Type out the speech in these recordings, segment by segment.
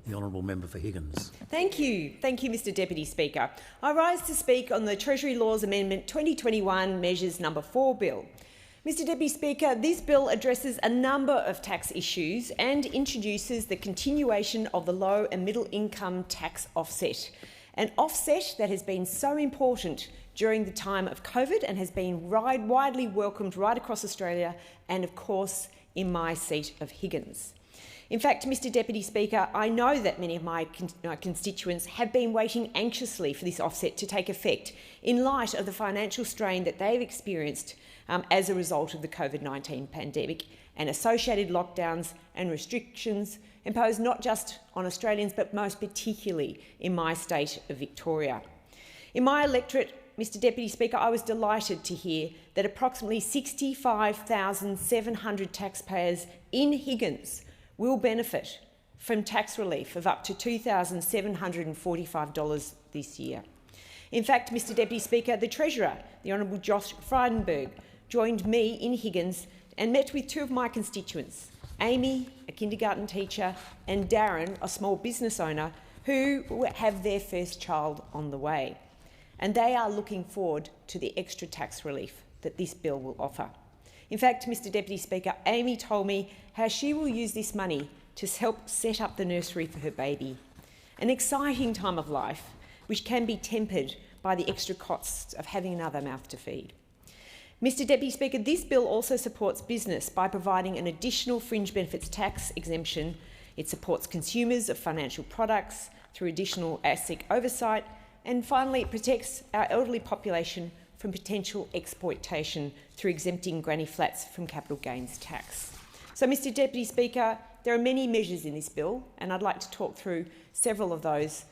The Honourable Member for Higgins. Thank you, Mr Deputy Speaker. I rise to speak on the Treasury Laws Amendment 2021 Measures No. 4 Bill. Mr Deputy Speaker, this bill addresses a number of tax issues and introduces the continuation of the low and middle income tax offset, an offset that has been so important during the time of COVID and has been widely welcomed right across Australia and, of course, in my seat of Higgins. In fact, Mr Deputy Speaker, I know that many of my constituents have been waiting anxiously for this offset to take effect in light of the financial strain that they've experienced as a result of the COVID-19 pandemic and associated lockdowns and restrictions imposed not just on Australians but most particularly in my state of Victoria. In my electorate, Mr Deputy Speaker, I was delighted to hear that approximately 65,700 taxpayers in Higgins will benefit from tax relief of up to $2,745 this year. In fact, Mr Deputy Speaker, the Treasurer, the Honourable Josh Frydenberg, joined me in Higgins and met with two of my constituents, Amy, a kindergarten teacher, and Darren, a small business owner, who have their first child on the way. And they are looking forward to the extra tax relief that this bill will offer. In fact, Mr Deputy Speaker, Amy told me how she will use this money to help set up the nursery for her baby, an exciting time of life which can be tempered by the extra costs of having another mouth to feed. Mr Deputy Speaker, this bill also supports business by providing an additional fringe benefits tax exemption. It supports consumers of financial products through additional ASIC oversight, and finally it protects our elderly population from potential exploitation through exempting granny flats from capital gains tax. So, Mr Deputy Speaker, there are many measures in this bill, and I'd like to talk through several of those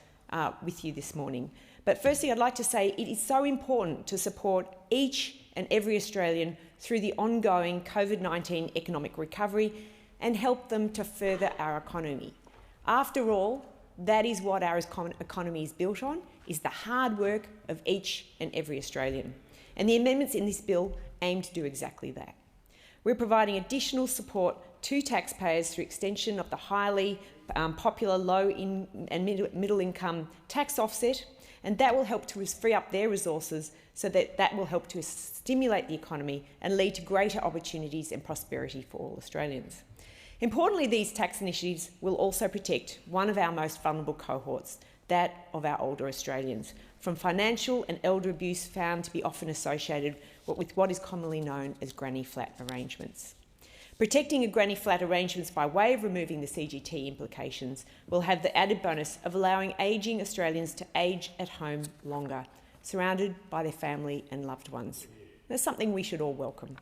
with you this morning. But firstly, I'd like to say it is so important to support each and every Australian through the ongoing COVID-19 economic recovery and help them to further our economy. After all, that is what our economy is built on, is the hard work of each and every Australian. And the amendments in this bill aim to do exactly that. We're providing additional support to taxpayers through extension of the highly popular low and middle income tax offset, and that will help to free up their resources so that will help to stimulate the economy and lead to greater opportunities and prosperity for all Australians. Importantly, these tax initiatives will also protect one of our most vulnerable cohorts, that of our older Australians, from financial and elder abuse found to be often associated with what is commonly known as granny flat arrangements. Protecting a granny flat arrangements by way of removing the CGT implications will have the added bonus of allowing ageing Australians to age at home longer, surrounded by their family and loved ones. That's something we should all welcome.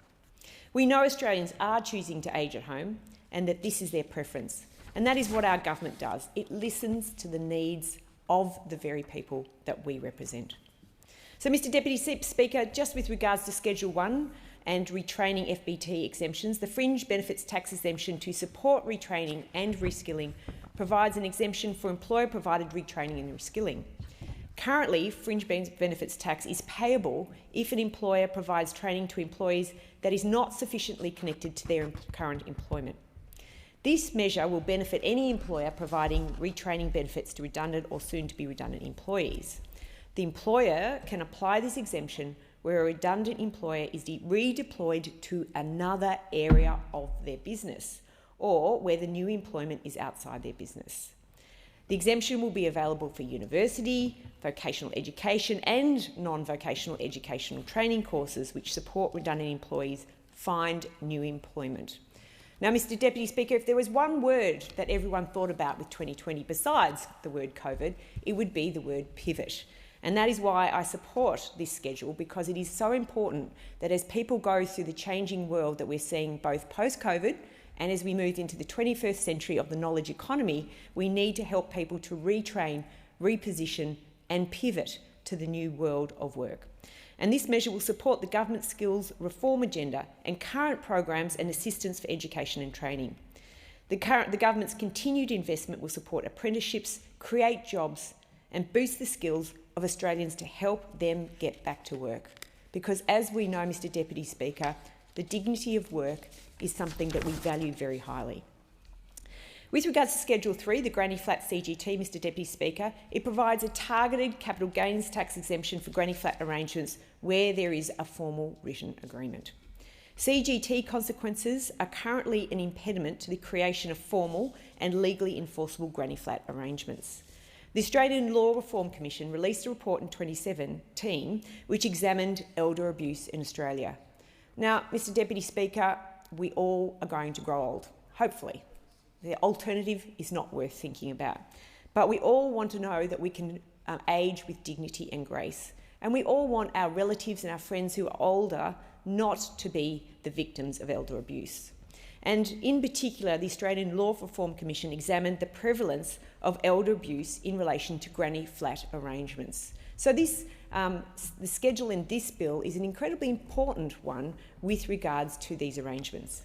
We know Australians are choosing to age at home and that this is their preference. And that is what our government does. It listens to the needs of the very people that we represent. So, Mr Deputy Speaker, just with regards to Schedule 1 and retraining FBT exemptions, the fringe benefits tax exemption to support retraining and reskilling provides an exemption for employer-provided retraining and reskilling. Currently, fringe benefits tax is payable if an employer provides training to employees that is not sufficiently connected to their current employment. This measure will benefit any employer providing retraining benefits to redundant or soon-to-be redundant employees. The employer can apply this exemption where a redundant employer is redeployed to another area of their business or where the new employment is outside their business. The exemption will be available for university, vocational education and non-vocational educational training courses which support redundant employees find new employment. Now, Mr Deputy Speaker, if there was one word that everyone thought about with 2020 besides the word COVID, it would be the word pivot. And that is why I support this schedule, because it is so important that as people go through the changing world that we're seeing both post-COVID and as we move into the 21st century of the knowledge economy, we need to help people to retrain, reposition and pivot to the new world of work. And this measure will support the government skills reform agenda and current programs and assistance for education and training. The government's continued investment will support apprenticeships, create jobs and boost the skills of Australians to help them get back to work. Because as we know, Mr Deputy Speaker, the dignity of work is something that we value very highly. With regards to Schedule 3, the Granny Flat CGT, Mr Deputy Speaker, it provides a targeted capital gains tax exemption for granny flat arrangements where there is a formal written agreement. CGT consequences are currently an impediment to the creation of formal and legally enforceable granny flat arrangements. The Australian Law Reform Commission released a report in 2017 which examined elder abuse in Australia. Now, Mr Deputy Speaker, we all are going to grow old, hopefully. The alternative is not worth thinking about. But we all want to know that we can age with dignity and grace. And we all want our relatives and our friends who are older not to be the victims of elder abuse. And in particular, the Australian Law Reform Commission examined the prevalence of elder abuse in relation to granny flat arrangements. So the schedule in this bill is an incredibly important one with regards to these arrangements.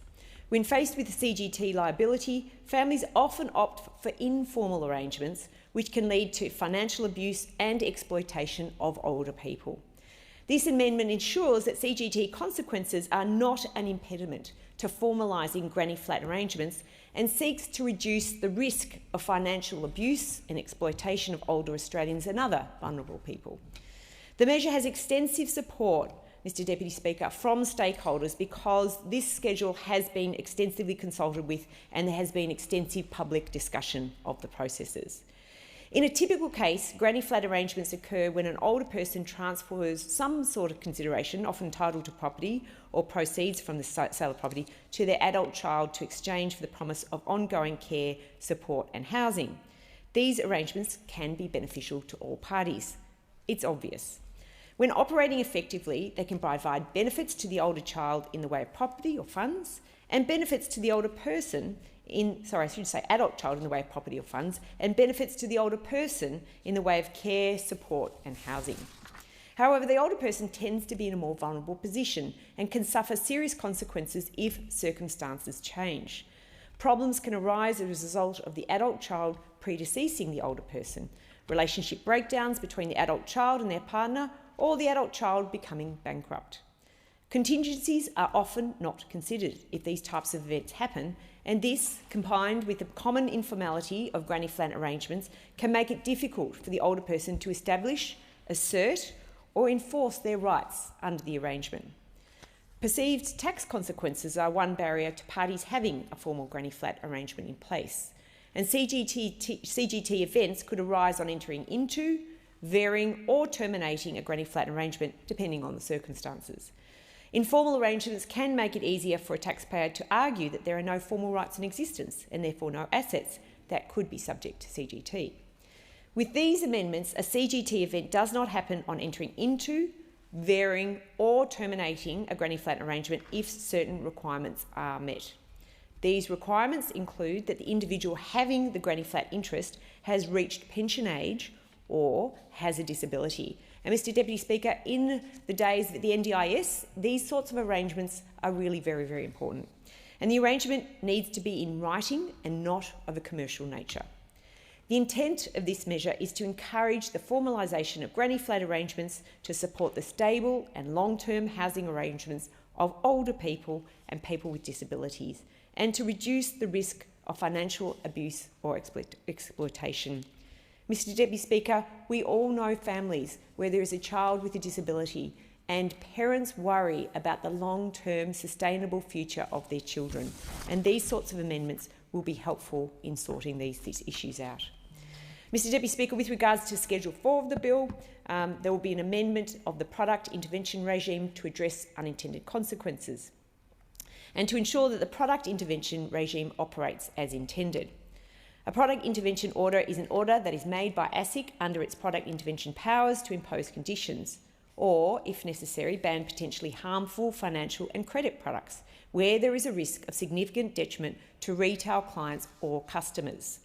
When faced with CGT liability, families often opt for informal arrangements, which can lead to financial abuse and exploitation of older people. This amendment ensures that CGT consequences are not an impediment to formalising granny flat arrangements and seeks to reduce the risk of financial abuse and exploitation of older Australians and other vulnerable people. The measure has extensive support, Mr Deputy Speaker, from stakeholders because this schedule has been extensively consulted with and there has been extensive public discussion of the processes. In a typical case, granny flat arrangements occur when an older person transfers some sort of consideration, often title to property or proceeds from the sale of property, to their adult child to exchange for the promise of ongoing care, support and housing. These arrangements can be beneficial to all parties. It's obvious. When operating effectively, they can provide benefits to the older child in the way of property or funds, and benefits to the older person adult child in the way of property or funds, and benefits to the older person in the way of care, support and housing. However, the older person tends to be in a more vulnerable position and can suffer serious consequences if circumstances change. Problems can arise as a result of the adult child predeceasing the older person, relationship breakdowns between the adult child and their partner, or the adult child becoming bankrupt. Contingencies are often not considered if these types of events happen, and this, combined with the common informality of granny flat arrangements, can make it difficult for the older person to establish, assert or enforce their rights under the arrangement. Perceived tax consequences are one barrier to parties having a formal granny flat arrangement in place, and CGT events could arise on entering into, varying or terminating a granny flat arrangement depending on the circumstances. Informal arrangements can make it easier for a taxpayer to argue that there are no formal rights in existence and therefore no assets that could be subject to CGT. With these amendments, a CGT event does not happen on entering into, varying or terminating a granny flat arrangement if certain requirements are met. These requirements include that the individual having the granny flat interest has reached pension age or has a disability. And Mr Deputy Speaker, in the days of the NDIS, these sorts of arrangements are really very, very important. And the arrangement needs to be in writing and not of a commercial nature. The intent of this measure is to encourage the formalisation of granny flat arrangements to support the stable and long-term housing arrangements of older people and people with disabilities, and to reduce the risk of financial abuse or exploitation. Mr Deputy Speaker, we all know families where there is a child with a disability and parents worry about the long-term sustainable future of their children, and these sorts of amendments will be helpful in sorting these issues out. Mr Deputy Speaker, with regards to Schedule 4 of the bill, there will be an amendment of the product intervention regime to address unintended consequences and to ensure that the product intervention regime operates as intended. A product intervention order is an order that is made by ASIC under its product intervention powers to impose conditions or, if necessary, ban potentially harmful financial and credit products where there is a risk of significant detriment to retail clients or customers.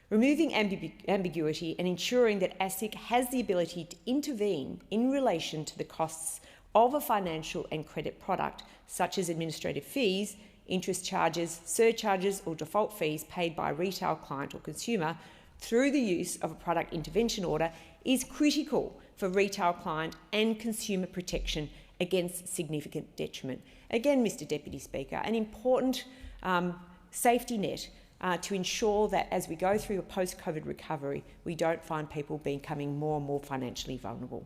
Removing ambiguity and ensuring that ASIC has the ability to intervene in relation to the costs of a financial and credit product, such as administrative fees, interest charges, surcharges or default fees paid by a retail client or consumer through the use of a product intervention order, is critical for retail client and consumer protection against significant detriment. Again, Mr Deputy Speaker, an important safety net to ensure that as we go through a post-COVID recovery, we don't find people becoming more and more financially vulnerable.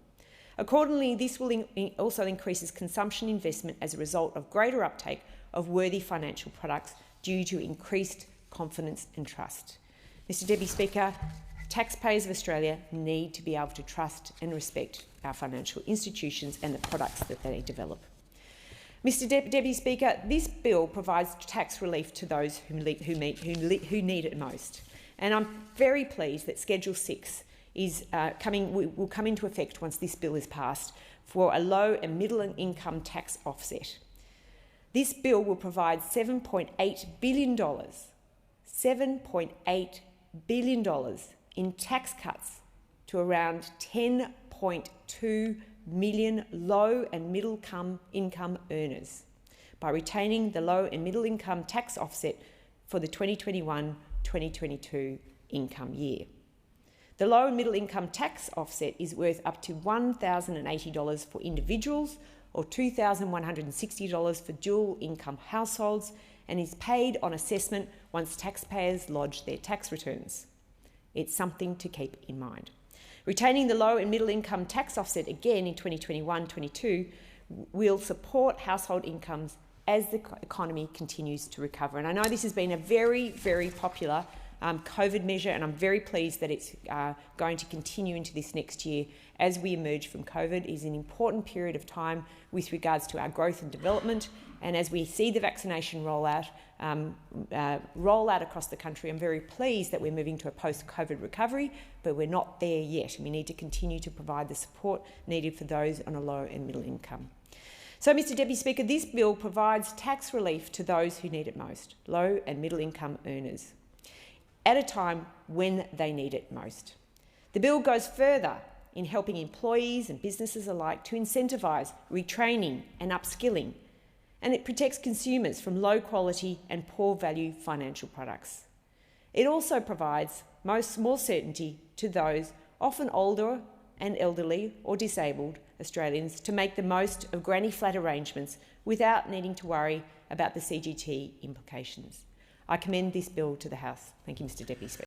Accordingly, this will also increases consumption investment as a result of greater uptake of worthy financial products due to increased confidence and trust. Mr Deputy Speaker, taxpayers of Australia need to be able to trust and respect our financial institutions and the products that they develop. Mr Deputy Speaker, this bill provides tax relief to those who need it most. And I'm very pleased that Schedule 6 will come into effect once this bill is passed for a low and middle income tax offset. This bill will provide $7.8 billion, $7.8 billion in tax cuts to around 10.2 million low and middle income earners by retaining the low and middle income tax offset for the 2021-2022 income year. The low and middle income tax offset is worth up to $1,080 for individuals or $2,160 for dual income households, and is paid on assessment once taxpayers lodge their tax returns. It's something to keep in mind. Retaining the low and middle income tax offset again in 2021-22 will support household incomes as the economy continues to recover. And I know this has been a very, very popular COVID measure, and I'm very pleased that it's going to continue into this next year as we emerge from COVID. It is an important period of time with regards to our growth and development, and as we see the vaccination rollout across the country, I'm very pleased that we're moving to a post-COVID recovery, but we're not there yet, and we need to continue to provide the support needed for those on a low and middle income. So, Mr Deputy Speaker, this bill provides tax relief to those who need it most, low and middle income earners, at a time when they need it most. The bill goes further in helping employees and businesses alike to incentivise retraining and upskilling, and it protects consumers from low quality and poor value financial products. It also provides more certainty to those often older and elderly or disabled Australians to make the most of granny flat arrangements without needing to worry about the CGT implications. I commend this bill to the House. Thank you, Mr Deputy Speaker.